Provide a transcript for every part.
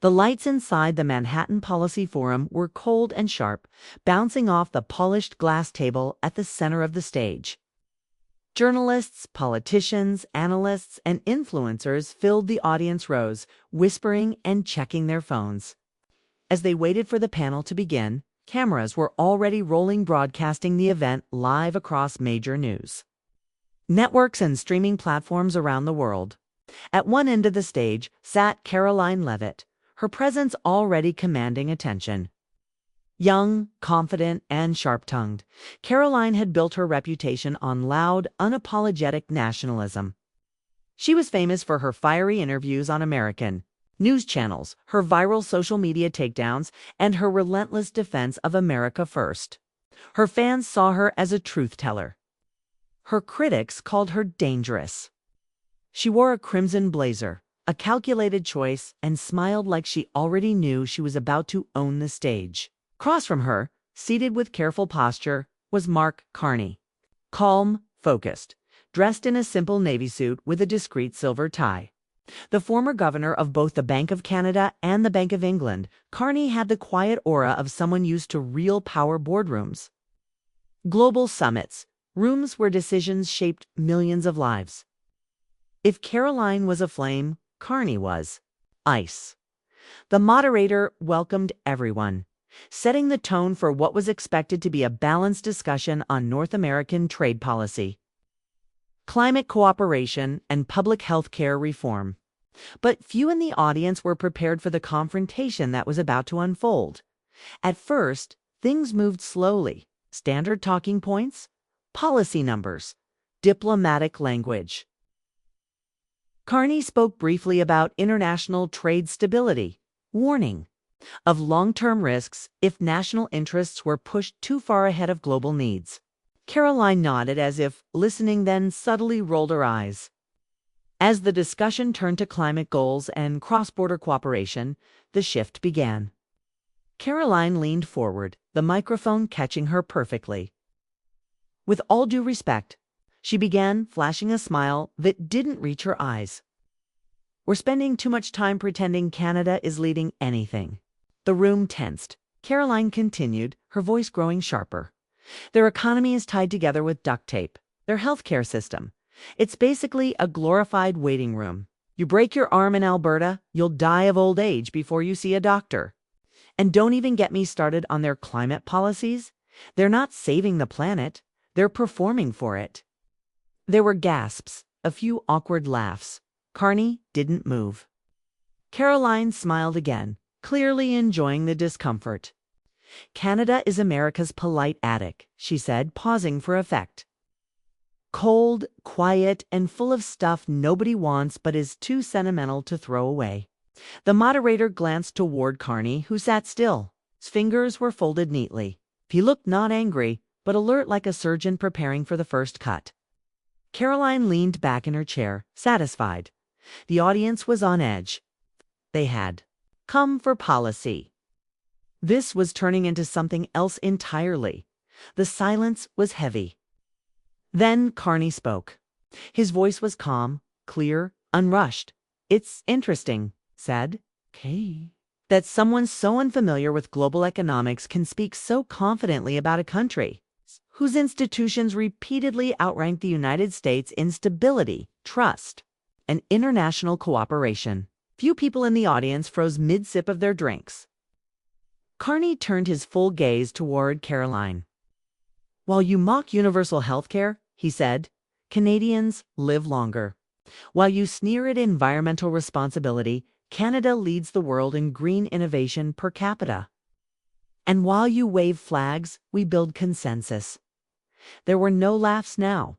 The lights inside the Manhattan Policy Forum were cold and sharp, bouncing off the polished glass table at the center of the stage. Journalists, politicians, analysts, and influencers filled the audience rows, whispering and checking their phones. As they waited for the panel to begin, cameras were already rolling, broadcasting the event live across major news networks and streaming platforms around the world. At one end of the stage sat Karoline Leavitt, her presence already commanding attention. Young, confident, and sharp-tongued, Karoline had built her reputation on loud, unapologetic nationalism. She was famous for her fiery interviews on American news channels, her viral social media takedowns, and her relentless defense of America first. Her fans saw her as a truth-teller. Her critics called her dangerous. She wore a crimson blazer, a calculated choice, and smiled like she already knew she was about to own the stage. Across from her, seated with careful posture, was Mark Carney. Calm, focused, dressed in a simple navy suit with a discreet silver tie. The former governor of both the Bank of Canada and the Bank of England, Carney had the quiet aura of someone used to real power boardrooms. Global summits, rooms where decisions shaped millions of lives. If Karoline was a flame, Carney was ice. The moderator welcomed everyone, setting the tone for what was expected to be a balanced discussion on North American trade policy, climate cooperation, and public health care reform. But few in the audience were prepared for the confrontation that was about to unfold. At first, things moved slowly. Standard talking points, policy numbers, diplomatic language. Carney spoke briefly about international trade stability, warning of long-term risks if national interests were pushed too far ahead of global needs. Karoline nodded as if listening, then subtly rolled her eyes. As the discussion turned to climate goals and cross-border cooperation, the shift began. Karoline leaned forward, the microphone catching her perfectly. With all due respect, she began, flashing a smile that didn't reach her eyes. We're spending too much time pretending Canada is leading anything. The room tensed. Karoline continued, her voice growing sharper. Their economy is tied together with duct tape. Their healthcare system. It's basically a glorified waiting room. You break your arm in Alberta, you'll die of old age before you see a doctor. And don't even get me started on their climate policies. They're not saving the planet. They're performing for it. There were gasps, a few awkward laughs. Carney didn't move. Karoline smiled again, clearly enjoying the discomfort. Canada is America's polite attic, she said, pausing for effect. Cold, quiet, and full of stuff nobody wants but is too sentimental to throw away. The moderator glanced toward Carney, who sat still. His fingers were folded neatly. He looked not angry, but alert, like a surgeon preparing for the first cut. Karoline leaned back in her chair, satisfied. The audience was on edge. They had come for policy. This was turning into something else entirely. The silence was heavy. Then Carney spoke. His voice was calm, clear, unrushed. It's interesting, said Kay, that someone so unfamiliar with global economics can speak so confidently about a country whose institutions repeatedly outrank the United States in stability, trust, and international cooperation. Few people in the audience froze mid-sip of their drinks. Carney turned his full gaze toward Karoline. While you mock universal health care, he said, Canadians live longer. While you sneer at environmental responsibility, Canada leads the world in green innovation per capita. And while you wave flags, we build consensus. There were no laughs now.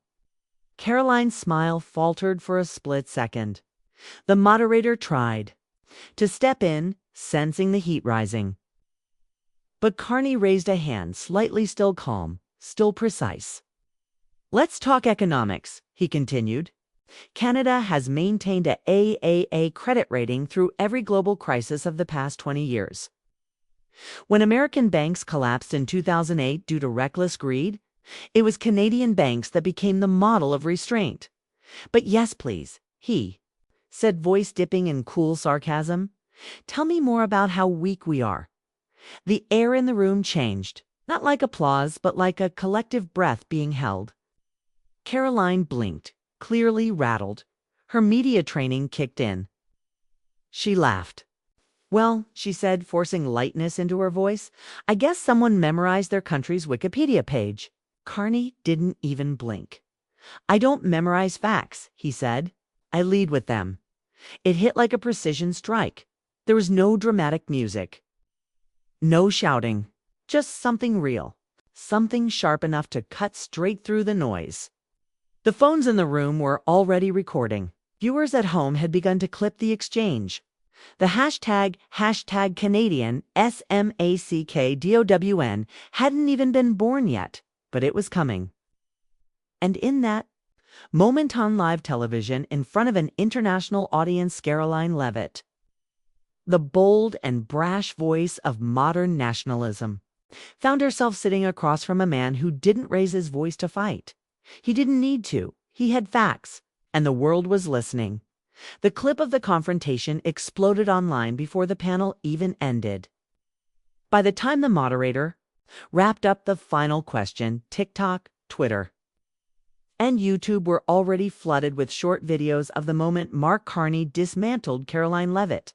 Karoline's smile faltered for a split second. The moderator tried to step in, sensing the heat rising. But Carney raised a hand, slightly, still calm, still precise. Let's talk economics, he continued. Canada has maintained a AAA credit rating through every global crisis of the past 20 years. When American banks collapsed in 2008 due to reckless greed, it was Canadian banks that became the model of restraint. But yes, please, he said, voice dipping in cool sarcasm. Tell me more about how weak we are. The air in the room changed, not like applause, but like a collective breath being held. Karoline blinked, clearly rattled. Her media training kicked in. She laughed. Well, she said, forcing lightness into her voice, I guess someone memorized their country's Wikipedia page. Carney didn't even blink. I don't memorize facts, he said. I lead with them. It hit like a precision strike. There was no dramatic music. No shouting. Just something real. Something sharp enough to cut straight through the noise. The phones in the room were already recording. Viewers at home had begun to clip the exchange. The hashtag Canadian SMACKDOWN hadn't even been born yet, but it was coming. And in that moment on live television in front of an international audience, Karoline Leavitt, the bold and brash voice of modern nationalism, found herself sitting across from a man who didn't raise his voice to fight. He didn't need to. He had facts, and the world was listening. The clip of the confrontation exploded online before the panel even ended. By the time the moderator wrapped up the final question, TikTok, Twitter, and YouTube were already flooded with short videos of the moment Mark Carney dismantled Karoline Leavitt.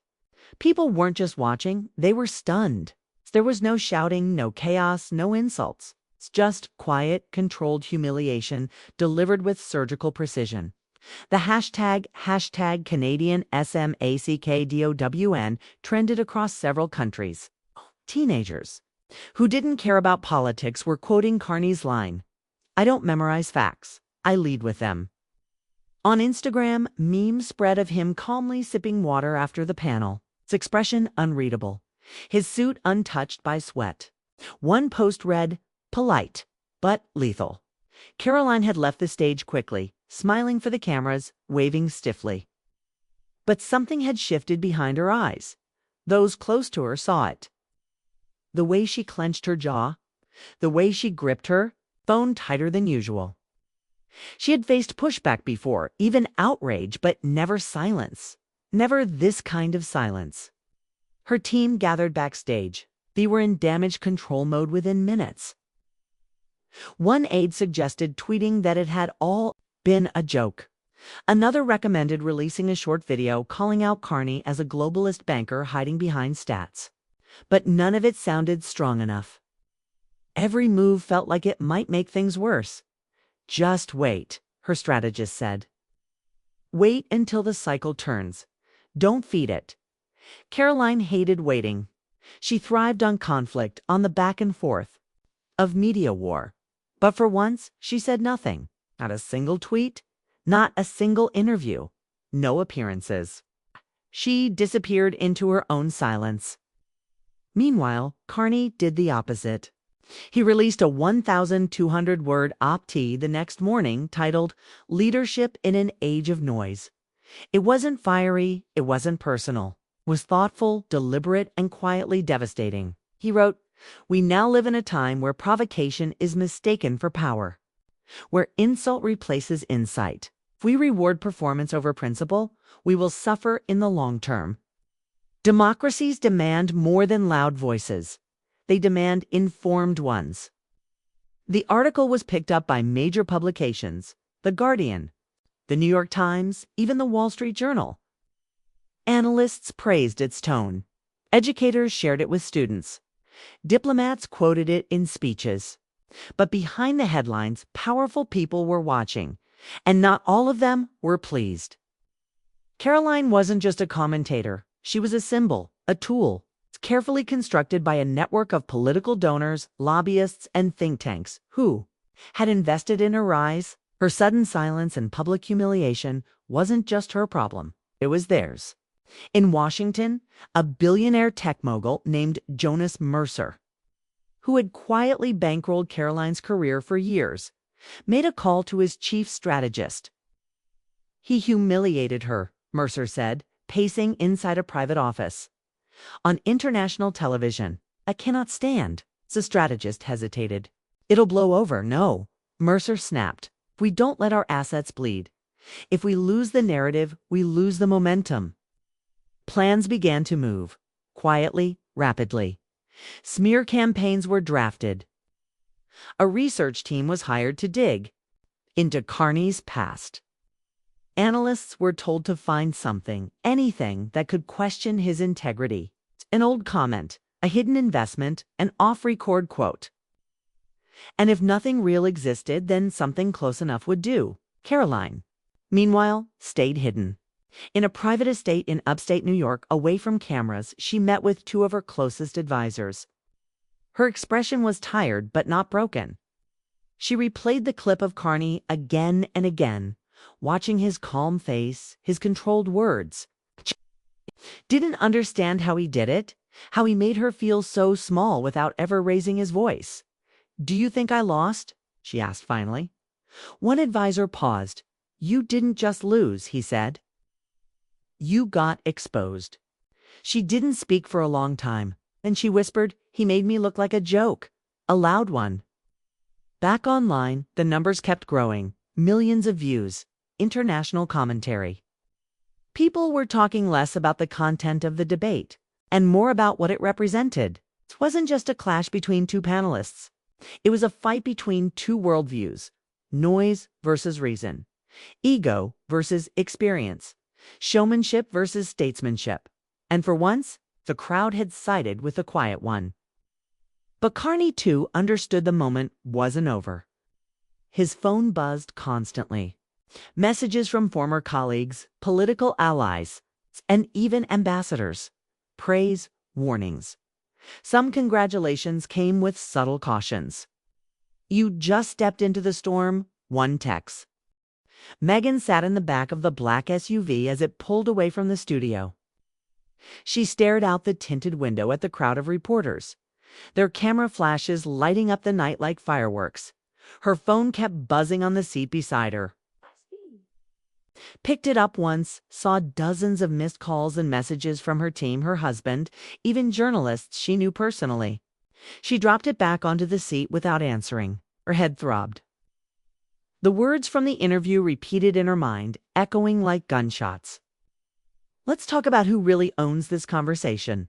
People weren't just watching, they were stunned. There was no shouting, no chaos, no insults. It's just quiet, controlled humiliation delivered with surgical precision. The hashtag Canadian SMACKDOWN trended across several countries. Teenagers who didn't care about politics were quoting Carney's line, I don't memorize facts, I lead with them. On Instagram, memes spread of him calmly sipping water after the panel, its expression unreadable, his suit untouched by sweat. One post read, polite, but lethal. Karoline had left the stage quickly, smiling for the cameras, waving stiffly. But something had shifted behind her eyes. Those close to her saw it. The way she clenched her jaw, the way she gripped her phone tighter than usual. She had faced pushback before, even outrage, but never silence. Never this kind of silence. Her team gathered backstage. They were in damage control mode within minutes. One aide suggested tweeting that it had all been a joke. Another recommended releasing a short video calling out Carney as a globalist banker hiding behind stats. But none of it sounded strong enough. Every move felt like it might make things worse. Just wait, her strategist said. Wait until the cycle turns. Don't feed it. Karoline hated waiting. She thrived on conflict, on the back and forth of media war. But for once, she said nothing. Not a single tweet, not a single interview, no appearances. She disappeared into her own silence. Meanwhile, Carney did the opposite. He released a 1,200-word op-ed the next morning titled Leadership in an Age of Noise. It wasn't fiery, it wasn't personal. It was thoughtful, deliberate, and quietly devastating. He wrote, we now live in a time where provocation is mistaken for power, where insult replaces insight. If we reward performance over principle, we will suffer in the long term. Democracies demand more than loud voices. They demand informed ones. The article was picked up by major publications, The Guardian, The New York Times, even The Wall Street Journal. Analysts praised its tone. Educators shared it with students. Diplomats quoted it in speeches. But behind the headlines, powerful people were watching, and not all of them were pleased. Karoline wasn't just a commentator. She was a symbol, a tool, carefully constructed by a network of political donors, lobbyists, and think tanks who had invested in her rise. Her sudden silence and public humiliation wasn't just her problem. It was theirs. In Washington, a billionaire tech mogul named Jonas Mercer, who had quietly bankrolled Karoline's career for years, made a call to his chief strategist. He humiliated her, Mercer said, pacing inside a private office. On international television, I cannot stand. The strategist hesitated. It'll blow over, no. Mercer snapped. If we don't let our assets bleed, if we lose the narrative, we lose the momentum. Plans began to move, quietly, rapidly. Smear campaigns were drafted. A research team was hired to dig into Carney's past. Analysts were told to find something, anything that could question his integrity. An old comment, a hidden investment, an off-record quote. And if nothing real existed, then something close enough would do. Karoline, meanwhile, stayed hidden. In a private estate in upstate New York, away from cameras, she met with two of her closest advisors. Her expression was tired but not broken. She replayed the clip of Carney again and again, watching his calm face, his controlled words. Didn't understand how he did it, how he made her feel so small without ever raising his voice. "Do you think I lost?" she asked finally. One advisor paused. "You didn't just lose," he said. "You got exposed." She didn't speak for a long time. Then she whispered, "He made me look like a joke, a loud one." Back online, the numbers kept growing. Millions of views, international commentary. People were talking less about the content of the debate and more about what it represented. It wasn't just a clash between two panelists. It was a fight between two worldviews, noise versus reason, ego versus experience, showmanship versus statesmanship. And for once, the crowd had sided with the quiet one. But Carney, too, understood the moment wasn't over. His phone buzzed constantly. Messages from former colleagues, political allies, and even ambassadors. Praise, warnings. Some congratulations came with subtle cautions. "You just stepped into the storm," one text. Meghan sat in the back of the black SUV as it pulled away from the studio. She stared out the tinted window at the crowd of reporters, their camera flashes lighting up the night like fireworks. Her phone kept buzzing on the seat beside her. Picked it up once, saw dozens of missed calls and messages from her team, her husband, even journalists she knew personally. She dropped it back onto the seat without answering. Her head throbbed. The words from the interview repeated in her mind, echoing like gunshots. "Let's talk about who really owns this conversation."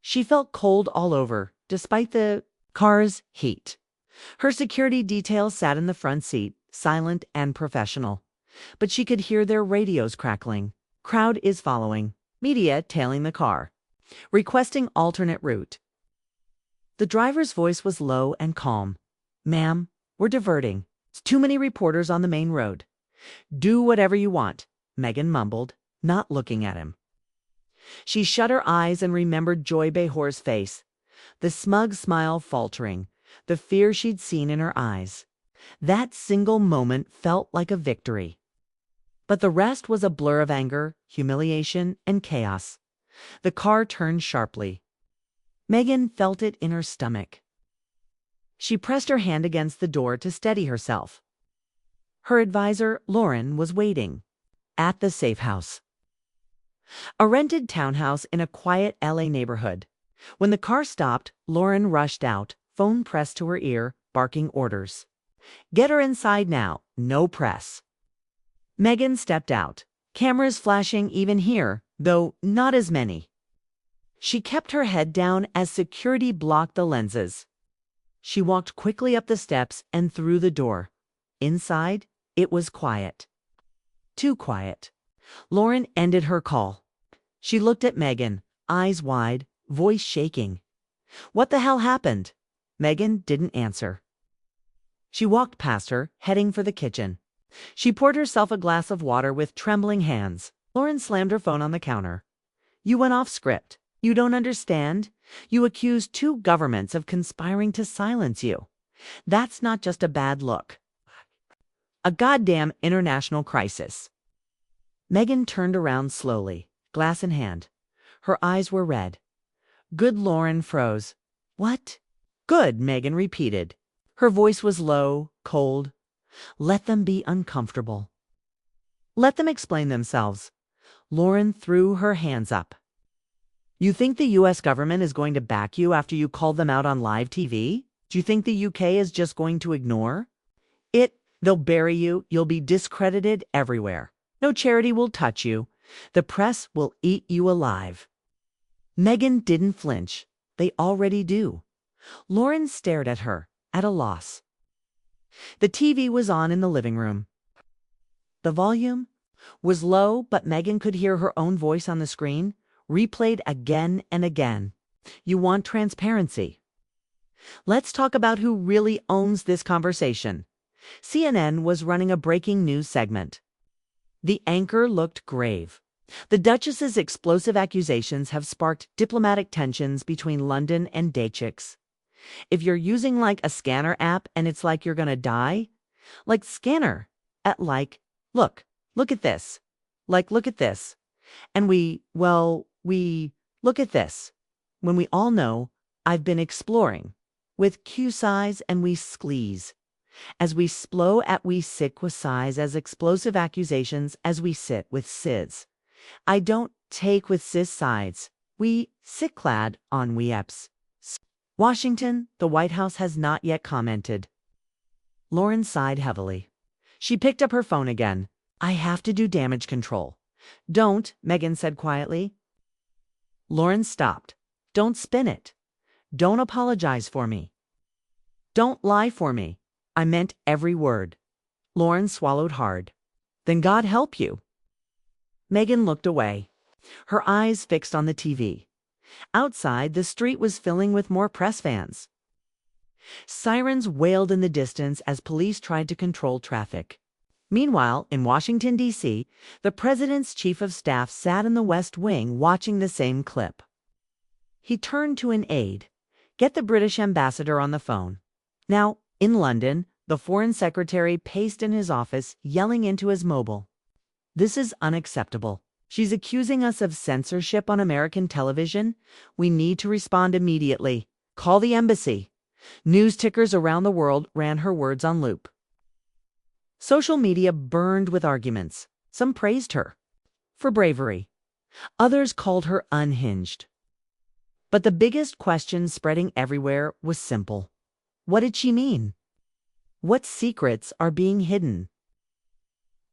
She felt cold all over, despite the car's heat. Her security detail sat in the front seat, silent and professional. But she could hear their radios crackling. "Crowd is following. Media tailing the car. Requesting alternate route." The driver's voice was low and calm. "Ma'am, we're diverting. It's too many reporters on the main road." "Do whatever you want," Meghan mumbled, not looking at him. She shut her eyes and remembered Joy Behor's face, the smug smile faltering, the fear she'd seen in her eyes. That single moment felt like a victory. But the rest was a blur of anger, humiliation, and chaos. The car turned sharply. Meghan felt it in her stomach. She pressed her hand against the door to steady herself. Her advisor, Lauren, was waiting at the safe house. A rented townhouse in a quiet LA neighborhood. When the car stopped, Lauren rushed out, phone pressed to her ear, barking orders. "Get her inside now, no press." Meghan stepped out, cameras flashing even here, though not as many. She kept her head down as security blocked the lenses. She walked quickly up the steps and through the door. Inside, it was quiet. Too quiet. Lauren ended her call. She looked at Meghan, eyes wide, voice shaking. "What the hell happened?" Meghan didn't answer. She walked past her, heading for the kitchen. She poured herself a glass of water with trembling hands. Lauren slammed her phone on the counter. "You went off script. You don't understand. You accused two governments of conspiring to silence you. That's not just a bad look. A goddamn international crisis." Meghan turned around slowly, glass in hand. Her eyes were red. Good Lauren froze. "What?" "Good," Meghan repeated. Her voice was low, cold. "Let them be uncomfortable. Let them explain themselves." Lauren threw her hands up. "You think the U.S. government is going to back you after you called them out on live TV? Do you think the UK is just going to ignore it? They'll bury you. You'll be discredited everywhere. No charity will touch you. The press will eat you alive. Meghan didn't flinch. They already do. Lauren stared at her, at a loss. The TV was on in the living room. The volume was low, but Meghan could hear her own voice on the screen, replayed again and again. You want transparency? Let's talk about who really owns this conversation. CNN was running a breaking news segment. The anchor looked grave. The Duchess's explosive accusations have sparked diplomatic tensions between London and Datchix. If you're using like a scanner app and it's like you're gonna die, like scanner at like, look at this. Like, look at this. And we look at this. When we all know I've been exploring with Q size and we sklees. As we splo at we sick with size as explosive accusations as we sit with SIDS. I don't take with cis sides. We sick clad on we eps. Washington, the White House has not yet commented. Lauren sighed heavily. She picked up her phone again. I have to do damage control. Don't, Meghan said quietly. Lauren stopped. Don't spin it. Don't apologize for me. Don't lie for me. I meant every word. Lauren swallowed hard. Then God help you. Meghan looked away, her eyes fixed on the TV. Outside, the street was filling with more press fans. Sirens wailed in the distance as police tried to control traffic. Meanwhile, in Washington, D.C., the president's chief of staff sat in the West Wing watching the same clip. He turned to an aide. Get the British ambassador on the phone. Now, in London, the foreign secretary paced in his office, yelling into his mobile. This is unacceptable. She's accusing us of censorship on American television. We need to respond immediately. Call the embassy. News tickers around the world ran her words on loop. Social media burned with arguments. Some praised her for bravery. Others called her unhinged. But the biggest question spreading everywhere was simple. What did she mean? What secrets are being hidden?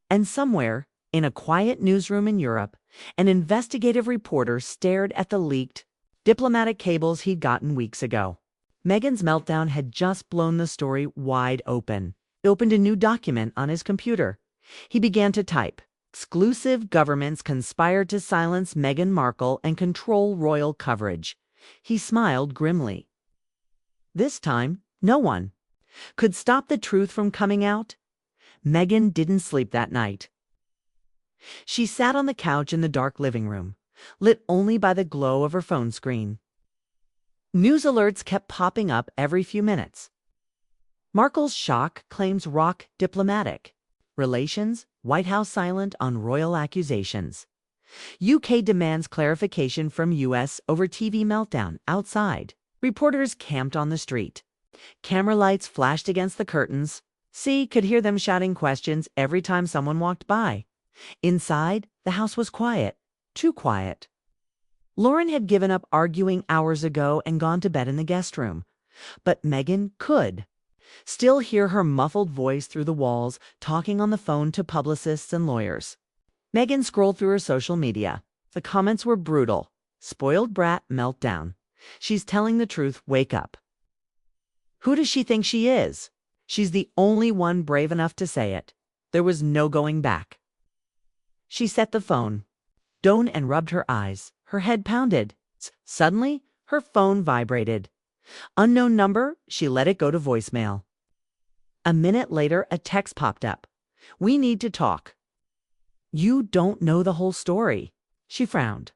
And somewhere, in a quiet newsroom in Europe, an investigative reporter stared at the leaked diplomatic cables he'd gotten weeks ago. Meghan's meltdown had just blown the story wide open. He opened a new document on his computer. He began to type, "Exclusive governments conspired to silence Meghan Markle and control royal coverage." He smiled grimly. This time, no one could stop the truth from coming out. Meghan didn't sleep that night. She sat on the couch in the dark living room, lit only by the glow of her phone screen. News alerts kept popping up every few minutes. Markle's shock claims rock diplomatic relations, White House silent on royal accusations. UK demands clarification from US over TV meltdown outside. Reporters camped on the street. Camera lights flashed against the curtains. C could hear them shouting questions every time someone walked by. Inside, the house was quiet, too quiet. Lauren had given up arguing hours ago and gone to bed in the guest room. But Meghan could still hear her muffled voice through the walls, talking on the phone to publicists and lawyers. Meghan scrolled through her social media. The comments were brutal. Spoiled brat meltdown. She's telling the truth, wake up. Who does she think she is? She's the only one brave enough to say it. There was no going back. She set the phone down and rubbed her eyes. Her head pounded. Suddenly, her phone vibrated. Unknown number, she let it go to voicemail. A minute later, a text popped up. We need to talk. You don't know the whole story. She frowned.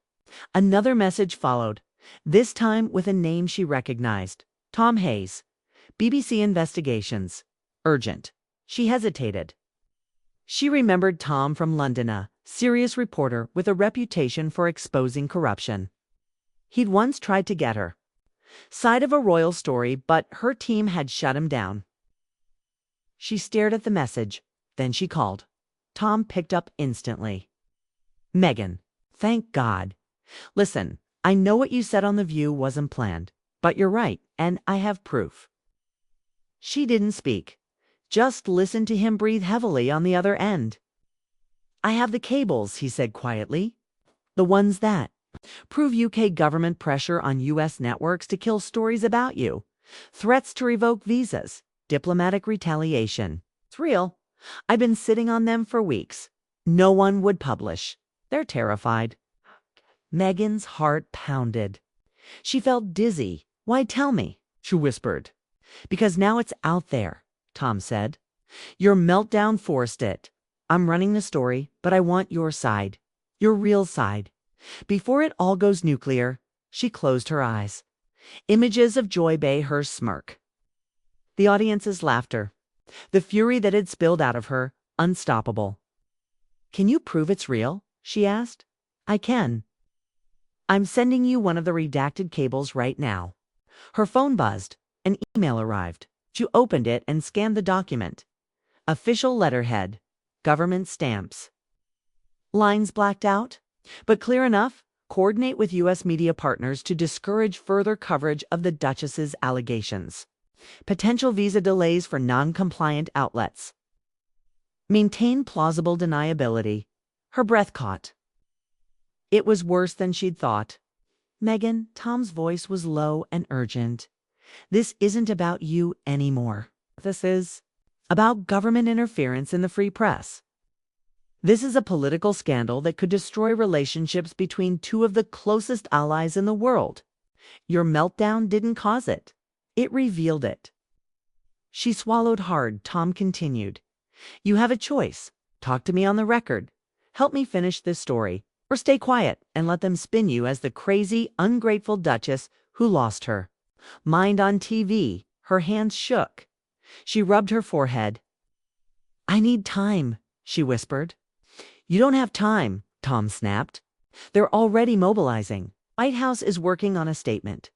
Another message followed, this time with a name she recognized. Tom Hayes. BBC Investigations. Urgent. She hesitated. She remembered Tom from London, a serious reporter with a reputation for exposing corruption. He'd once tried to get her side of a royal story, but her team had shut him down. She stared at the message. Then she called. Tom picked up instantly. Meghan, thank God. Listen, I know what you said on The View wasn't planned, but you're right, and I have proof. She didn't speak. Just listened to him breathe heavily on the other end. I have the cables, he said quietly. The ones that prove UK government pressure on US networks to kill stories about you, threats to revoke visas, diplomatic retaliation. It's real. I've been sitting on them for weeks. No one would publish. They're terrified. Megan's heart pounded. She felt dizzy. Why tell me? She whispered. Because now it's out there, Tom said. Your meltdown forced it. I'm running the story, but I want your side. Your real side. Before it all goes nuclear, she closed her eyes. Images of Joy Bay her smirk. The audience's laughter. The fury that had spilled out of her, unstoppable. Can you prove it's real? She asked. I can. I'm sending you one of the redacted cables right now. Her phone buzzed. An email arrived. She opened it and scanned the document. Official letterhead. Government stamps. Lines blacked out, but clear enough. Coordinate with U.S. media partners to discourage further coverage of the Duchess's allegations. Potential visa delays for non-compliant outlets. Maintain plausible deniability. Her breath caught. It was worse than she'd thought. Megan, Tom's voice was low and urgent. This isn't about you anymore. This is about government interference in the free press. This is a political scandal that could destroy relationships between two of the closest allies in the world. Your meltdown didn't cause it. It revealed it. She swallowed hard. Tom continued. You have a choice. Talk to me on the record. Help me finish this story. Or stay quiet and let them spin you as the crazy, ungrateful Duchess who lost her. Mind on TV. Her hands shook. She rubbed her forehead. I need time, she whispered. You don't have time, Tom snapped. They're already mobilizing. White House is working on a statement.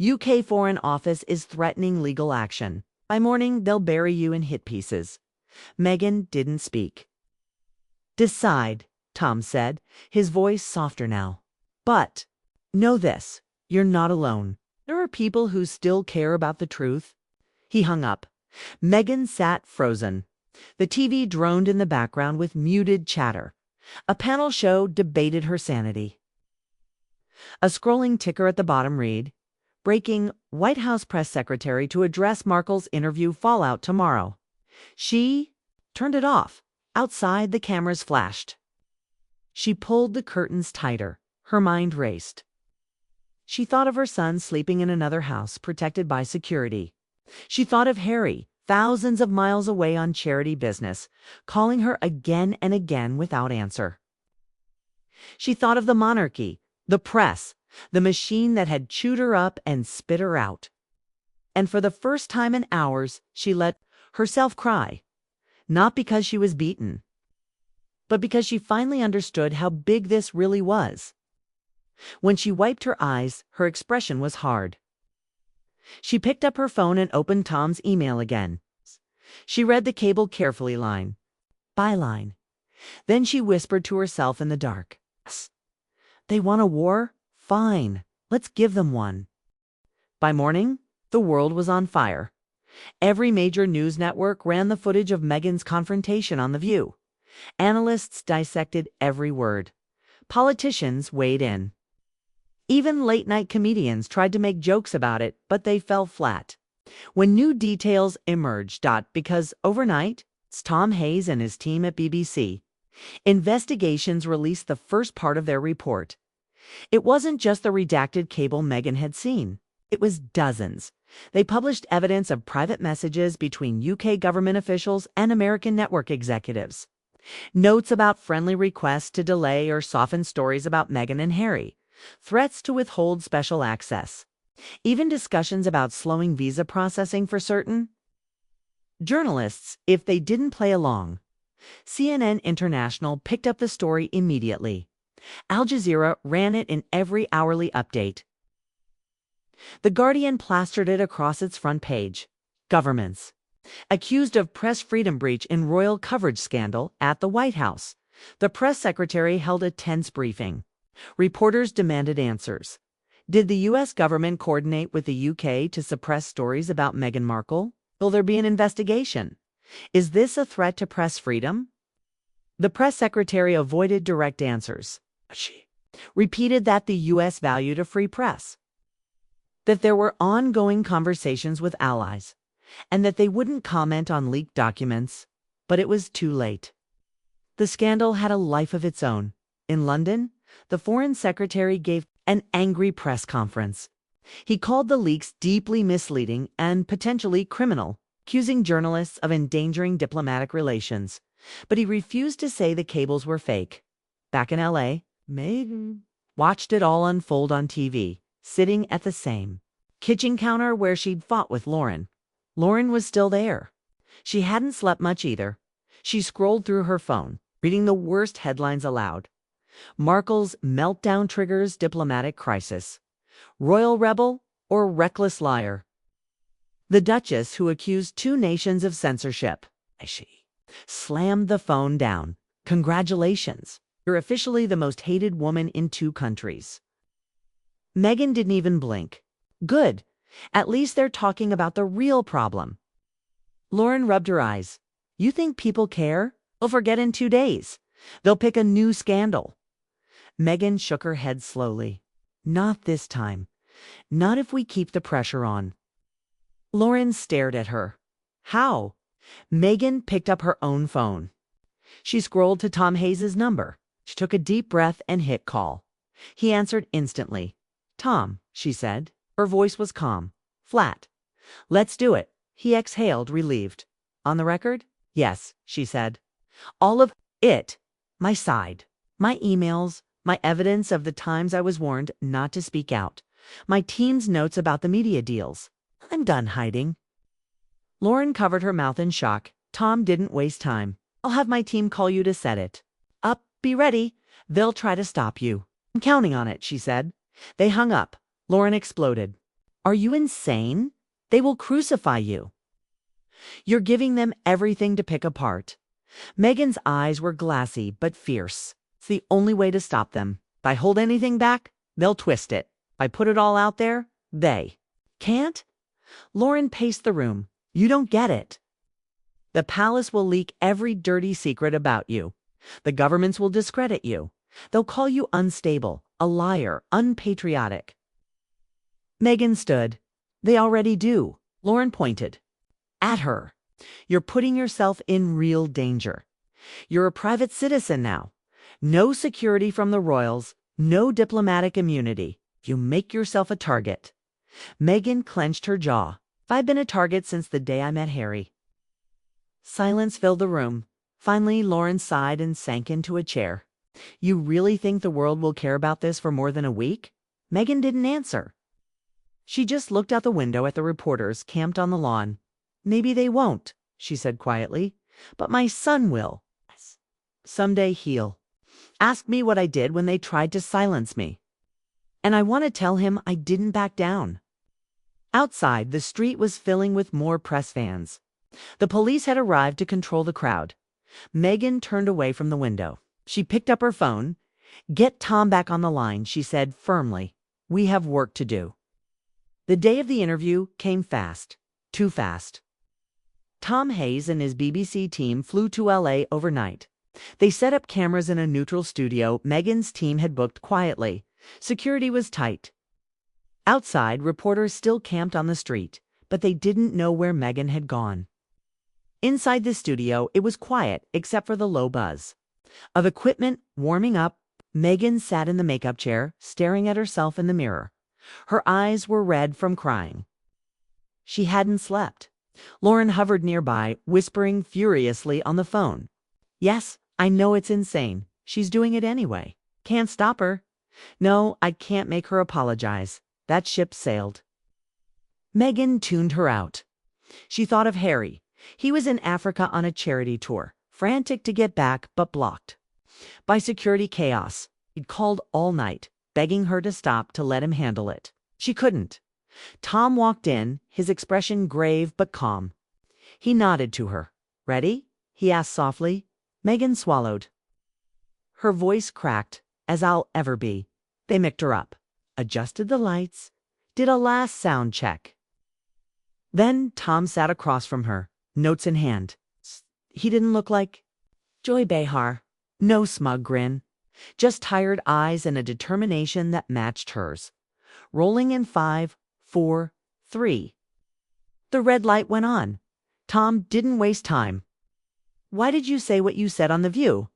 UK Foreign Office is threatening legal action. By morning, they'll bury you in hit pieces. Megan didn't speak. Decide, Tom said, his voice softer now. But know this, you're not alone. There are people who still care about the truth. He hung up. Megan sat frozen. The TV droned in the background with muted chatter. A panel show debated her sanity. A scrolling ticker at the bottom read, Breaking, White House press secretary to address Markle's interview fallout tomorrow. She turned it off. Outside, the cameras flashed. She pulled the curtains tighter. Her mind raced. She thought of her son sleeping in another house, protected by security. She thought of Harry, thousands of miles away on charity business, calling her again and again without answer. She thought of the monarchy, the press, the machine that had chewed her up and spit her out. And for the first time in hours, she let herself cry. Not because she was beaten, but because she finally understood how big this really was. When she wiped her eyes, her expression was hard. She picked up her phone and opened Tom's email again. She read the cable carefully, line by line. Then she whispered to herself in the dark. They want a war? Fine. Let's give them one. By morning, the world was on fire. Every major news network ran the footage of Meghan's confrontation on The View. Analysts dissected every word. Politicians weighed in. Even late-night comedians tried to make jokes about it, but they fell flat. When new details emerged, because overnight, it's Tom Hayes and his team at BBC. Investigations released the first part of their report. It wasn't just the redacted cable Meghan had seen. It was dozens. They published evidence of private messages between UK government officials and American network executives. Notes about friendly requests to delay or soften stories about Meghan and Harry. Threats to withhold special access. Even discussions about slowing visa processing for certain journalists if they didn't play along. CNN International picked up the story immediately. Al Jazeera ran it in every hourly update. The Guardian plastered it across its front page. Governments accused of press freedom breach in royal coverage scandal at the White House. The press secretary held a tense briefing. Reporters demanded answers. Did the U.S. government coordinate with the UK to suppress stories about Meghan Markle? Will there be an investigation? Is this a threat to press freedom? The press secretary avoided direct answers. repeated that the U.S. valued a free press, that there were ongoing conversations with allies, and that they wouldn't comment on leaked documents. But it was too late. The scandal had a life of its own. In London, the Foreign Secretary gave an angry press conference. He called the leaks deeply misleading and potentially criminal, accusing journalists of endangering diplomatic relations. But he refused to say the cables were fake. Back in L.A., Megan watched it all unfold on TV, sitting at the same kitchen counter where she'd fought with Lauren. Lauren was still there. She hadn't slept much either. She scrolled through her phone, reading the worst headlines aloud. Markle's meltdown triggers diplomatic crisis. Royal rebel or reckless liar? The Duchess, who accused two nations of censorship, she slammed the phone down. Congratulations. You're officially the most hated woman in 2 countries. Meghan didn't even blink. Good. At least they're talking about the real problem. Lauren rubbed her eyes. You think people care? They'll forget in 2 days. They'll pick a new scandal. Meghan shook her head slowly. Not this time. Not if we keep the pressure on. Lauren stared at her. How? Meghan picked up her own phone. She scrolled to Tom Hayes' number. She took a deep breath and hit call. He answered instantly. Tom, she said. Her voice was calm, flat. Let's do it. He exhaled, relieved. On the record? Yes, she said. All of it. My side. My emails. My evidence of the times I was warned not to speak out. My team's notes about the media deals. I'm done hiding. Lauren covered her mouth in shock. Tom didn't waste time. I'll have my team call you to set it up. Be ready. They'll try to stop you. I'm counting on it, she said. They hung up. Lauren exploded. Are you insane? They will crucify you. You're giving them everything to pick apart. Meghan's eyes were glassy but fierce. It's the only way to stop them. If I hold anything back, they'll twist it. If I put it all out there, they can't. Lauren paced the room. You don't get it. The palace will leak every dirty secret about you. The governments will discredit you. They'll call you unstable, a liar, unpatriotic. Meghan stood. They already do. Lauren pointed at her. You're putting yourself in real danger. You're a private citizen now. No security from the royals, no diplomatic immunity. You make yourself a target. Meghan clenched her jaw. I've been a target since the day I met Harry. Silence filled the room. Finally, Lauren sighed and sank into a chair. You really think the world will care about this for more than a week? Meghan didn't answer. She just looked out the window at the reporters camped on the lawn. Maybe they won't, she said quietly, but my son will. Someday he'll ask me what I did when they tried to silence me. And I want to tell him I didn't back down. Outside, the street was filling with more press fans. The police had arrived to control the crowd. Meghan turned away from the window. She picked up her phone. Get Tom back on the line, she said firmly. We have work to do. The day of the interview came fast. Too fast. Tom Hayes and his BBC team flew to LA overnight. They set up cameras in a neutral studio Meghan's team had booked quietly. Security was tight. Outside, reporters still camped on the street, but they didn't know where Meghan had gone. Inside the studio, it was quiet except for the low buzz of equipment warming up. Meghan sat in the makeup chair, staring at herself in the mirror. Her eyes were red from crying. She hadn't slept. Lauren hovered nearby, whispering furiously on the phone. Yes, I know it's insane. She's doing it anyway. Can't stop her. No, I can't make her apologize. That ship sailed. Meghan tuned her out. She thought of Harry. He was in Africa on a charity tour, frantic to get back but blocked by security chaos. He'd called all night, begging her to stop to let him handle it. She couldn't. Tom walked in, his expression grave but calm. He nodded to her. Ready? He asked softly. Meghan swallowed. Her voice cracked, as I'll ever be. They mic'd her up, adjusted the lights, did a last sound check. Then Tom sat across from her, notes in hand. He didn't look like Joy Behar. No smug grin. just tired eyes and a determination that matched hers. Rolling in 5, 4, 3. The red light went on. Tom didn't waste time. "Why did you say what you said on The View?"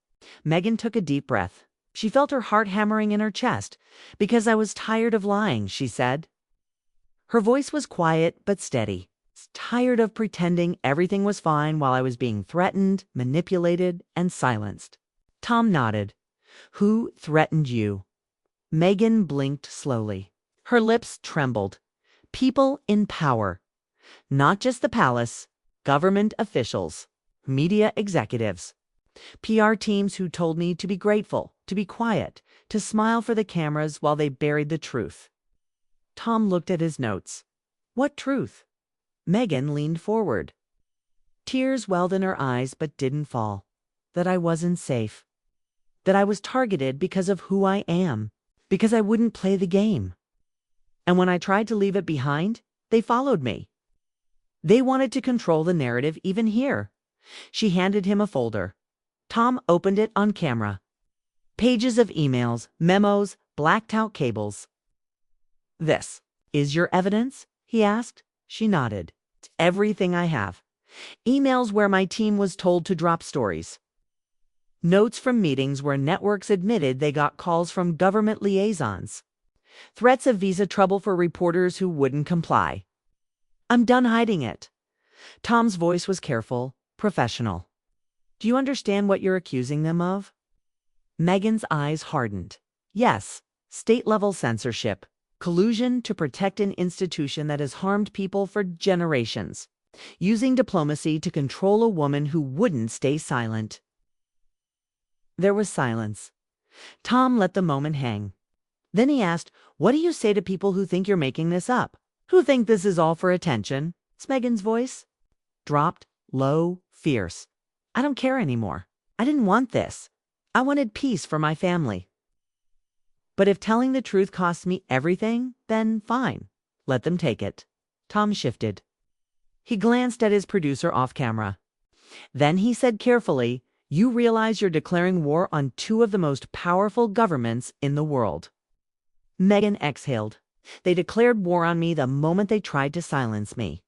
Megan took a deep breath. She felt her heart hammering in her chest. "Because I was tired of lying," she said. Her voice was quiet but steady. "Tired of pretending everything was fine while I was being threatened, manipulated, and silenced." Tom nodded. "Who threatened you?" Megan blinked slowly. Her lips trembled. "People in power. Not just the palace. Government officials. Media executives. PR teams who told me to be grateful, to be quiet, to smile for the cameras while they buried the truth." Tom looked at his notes. "What truth?" Megan leaned forward. Tears welled in her eyes but didn't fall. "That I wasn't safe. That I was targeted because of who I am. Because I wouldn't play the game. And when I tried to leave it behind, they followed me. They wanted to control the narrative even here." She handed him a folder. Tom opened it on camera. Pages of emails, memos, blacked out cables. "This is your evidence?" he asked. She nodded. "It's everything I have. Emails where my team was told to drop stories. Notes from meetings where networks admitted they got calls from government liaisons. Threats of visa trouble for reporters who wouldn't comply. I'm done hiding it." Tom's voice was careful, professional. "Do you understand what you're accusing them of?" Megan's eyes hardened. Yes, state-level censorship. Collusion to protect an institution that has harmed people for generations. Using diplomacy to control a woman who wouldn't stay silent. There was silence. Tom let the moment hang. Then he asked, "What do you say to people who think you're making this up? Who think this is all for attention?" Megan's voice dropped, low, fierce. "I don't care anymore. I didn't want this. I wanted peace for my family. But if telling the truth costs me everything, then fine. Let them take it." Tom shifted. He glanced at his producer off camera. Then he said carefully, "You realize you're declaring war on two of the most powerful governments in the world." Megan exhaled. "They declared war on me the moment they tried to silence me."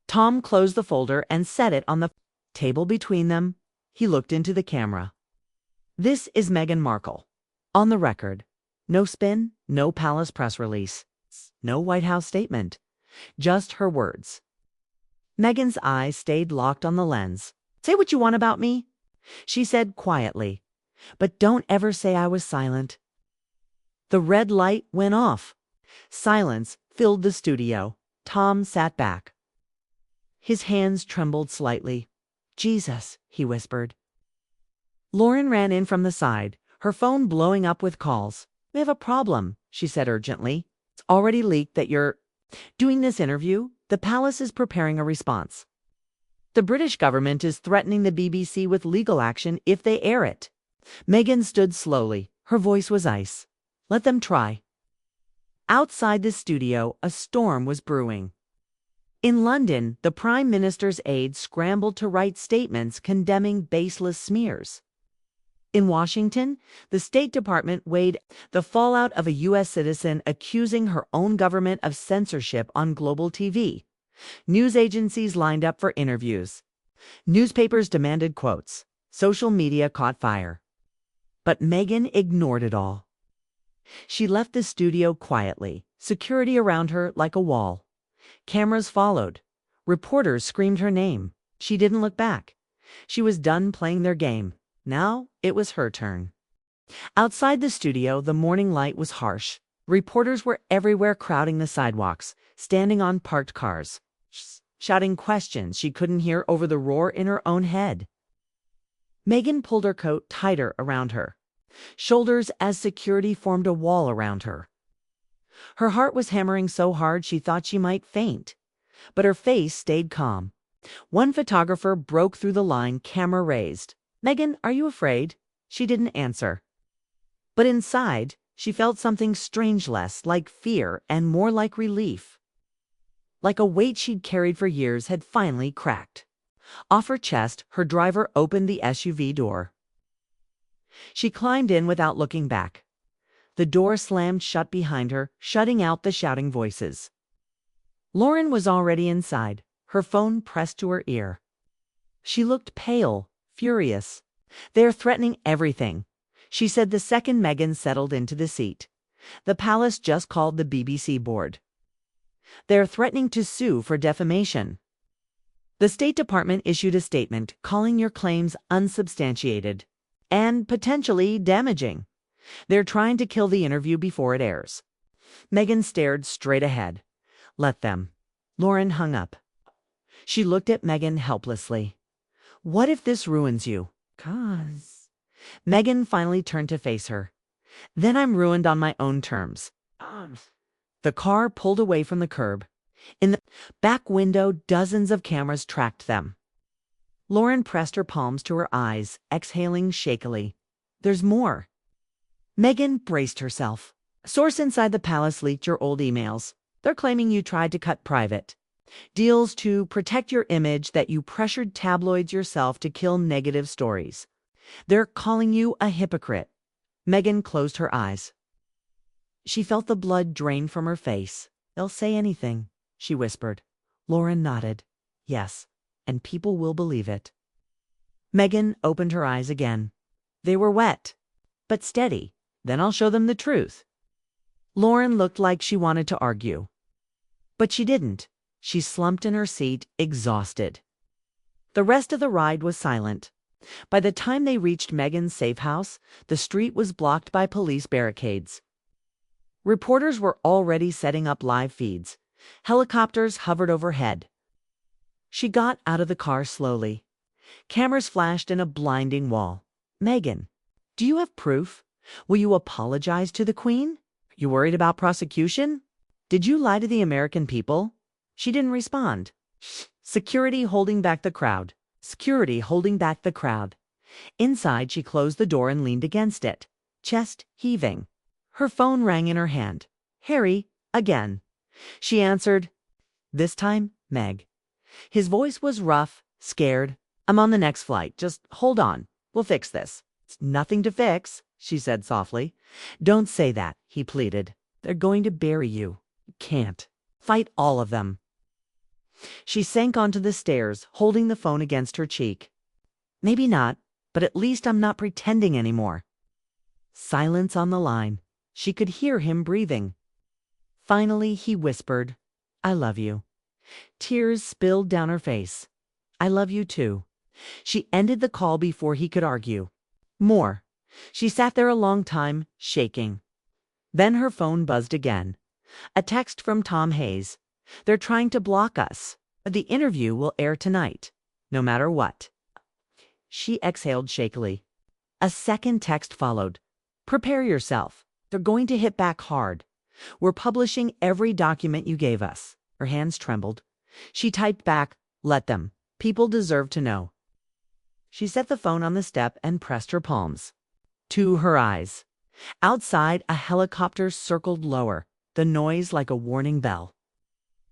Tom closed the folder and set it on the table between them. He looked into the camera. "This is Meghan Markle. On the record. No spin, no palace press release, no White House statement. Just her words." Meghan's eyes stayed locked on the lens. "Say what you want about me," she said quietly, "but don't ever say I was silent." The red light went off. Silence filled the studio. Tom sat back. His hands trembled slightly. "Jesus," he whispered. Lauren ran in from the side, her phone blowing up with calls. "We have a problem," she said urgently. "It's already leaked that you're doing this interview. The palace is preparing a response. The British government is threatening the BBC with legal action if they air it." Megan stood slowly. Her voice was ice. "Let them try." Outside the studio, a storm was brewing. In London, the Prime Minister's aides scrambled to write statements condemning baseless smears. In Washington, the State Department weighed the fallout of a U.S. citizen accusing her own government of censorship on global TV. News agencies lined up for interviews. Newspapers demanded quotes. Social media caught fire. But Megan ignored it all. She left the studio quietly, security around her like a wall. Cameras followed. Reporters screamed her name. She didn't look back. She was done playing their game. Now it was her turn. Outside the studio, the morning light was harsh. Reporters were everywhere, crowding the sidewalks, standing on parked cars, shouting questions she couldn't hear over the roar in her own head. Megan pulled her coat tighter around her shoulders as security formed a wall around her. Her heart was hammering so hard she thought she might faint, but her face stayed calm. One photographer broke through the line, camera raised. "Megan, are you afraid?" She didn't answer. But inside, she felt something strange, less like fear and more like relief. Like a weight she'd carried for years had finally cracked. Off her chest, her driver opened the SUV door. She climbed in without looking back. The door slammed shut behind her, shutting out the shouting voices. Lauren was already inside, her phone pressed to her ear. She looked pale, furious. "They're threatening everything," she said the second Megan settled into the seat. "The palace just called the BBC board. They're threatening to sue for defamation. The State Department issued a statement calling your claims unsubstantiated and potentially damaging. They're trying to kill the interview before it airs." Megan stared straight ahead. "Let them." Lauren hung up. She looked at Megan helplessly. "What if this ruins you?" "'Cause..." Megan finally turned to face her. "Then I'm ruined on my own terms." The car pulled away from the curb. In the back window, dozens of cameras tracked them. Lauren pressed her palms to her eyes, exhaling shakily. "There's more." Megan braced herself. "A source inside the palace leaked your old emails. They're claiming you tried to cut private deals to protect your image, that you pressured tabloids yourself to kill negative stories. They're calling you a hypocrite." Megan closed her eyes. She felt the blood drain from her face. "They'll say anything," she whispered. Lauren nodded. "Yes, and people will believe it." Megan opened her eyes again. They were wet, but steady. "Then I'll show them the truth." Lauren looked like she wanted to argue, but she didn't. She slumped in her seat, exhausted. The rest of the ride was silent. By the time they reached Megan's safe house, the street was blocked by police barricades. Reporters were already setting up live feeds. Helicopters hovered overhead. She got out of the car slowly. Cameras flashed in a blinding wall. "Megan, do you have proof? Will you apologize to the Queen? You worried about prosecution? Did you lie to the American people?" She didn't respond. Security holding back the crowd. Security holding back the crowd. Inside, she closed the door and leaned against it, chest heaving. Her phone rang in her hand. "Harry, again." She answered. This time, Meg. His voice was rough, scared. "I'm on the next flight. Just hold on. We'll fix this." "It's nothing to fix," she said softly. "Don't say that," he pleaded. "They're going to bury you. You can't. Fight all of them." She sank onto the stairs, holding the phone against her cheek. "Maybe not, but at least I'm not pretending anymore." Silence on the line. She could hear him breathing. Finally, he whispered, "I love you." Tears spilled down her face. "I love you too." She ended the call before he could argue. More. She sat there a long time, shaking. Then her phone buzzed again. A text from Tom Hayes. "They're trying to block us. The interview will air tonight, no matter what." She exhaled shakily. A second text followed. "Prepare yourself. They're going to hit back hard. We're publishing every document you gave us." Her hands trembled. She typed back, "Let them. People deserve to know." She set the phone on the step and pressed her palms to her eyes. Outside, a helicopter circled lower, the noise like a warning bell.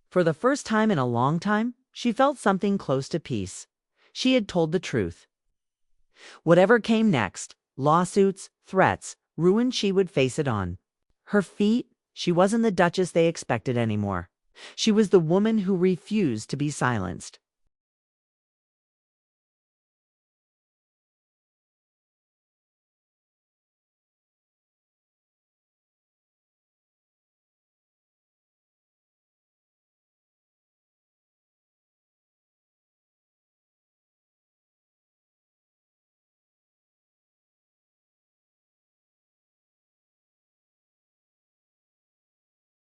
For the first time in a long time, she felt something close to peace. She had told the truth. Whatever came next, lawsuits, threats, ruin, she would face it on her feet. She wasn't the Duchess they expected anymore. She was the woman who refused to be silenced.